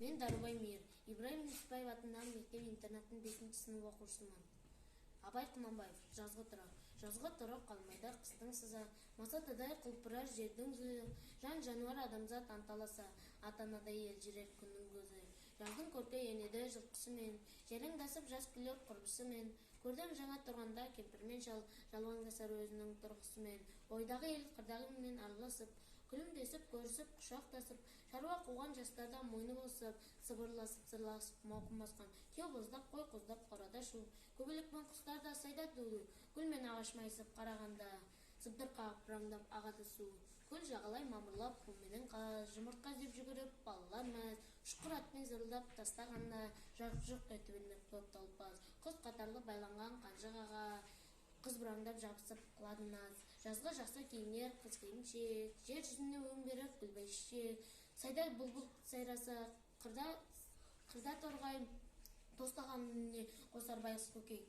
Мен Дарубай Мейір, Ибраим Нүсіпбаев атындағы мектеп-интернаттың 5-ші сынып оқушысымын. Абай Құнанбаев, жазғы тұры қалмайда қыстың сызы, масатадай құлпырар жердің жүзі, жан-жануар адамзат анталаса, ата-анадай елжірер күннің көзі. Жаздың көрпе енеді жылқысымен, жереңдасып жас күлер құрбысымен, көрдім жаңа тұрғанда кемпірмен жалуандасар өзінің тұрғысымен, ойдағы ел қырдағы араласып, күлімдесіп, көрісіп, құшақтасып, шаруа қуған жастарда мойны босып, сыбырласып, сырласып, мауқын басқан, түйе боздап, қой қоздап, қорада шу, көбелек пен құстарда сайда туды, гүл мен ағаш майысып қарағанда, сыбдыр қағып бұраңдап ағады су, көл жағалай мамырлап, құлменен жұмыртқа іздеп жүгіріп, балалар мәз, ұшқыр атпен зырылдап тастағанда, жарқ-жұрқ етіп көп талпаз, құз қатарлы байланған қанжығаға, қыз бұраңдап жабысып қылады наз, жазға жақсы киінер қыз келіншек, жер жүзіне өң берер гүл бәйшешек, сайда бұлбұл сайраса, қырда торғай тостаған үніне қосар байғұс көкек.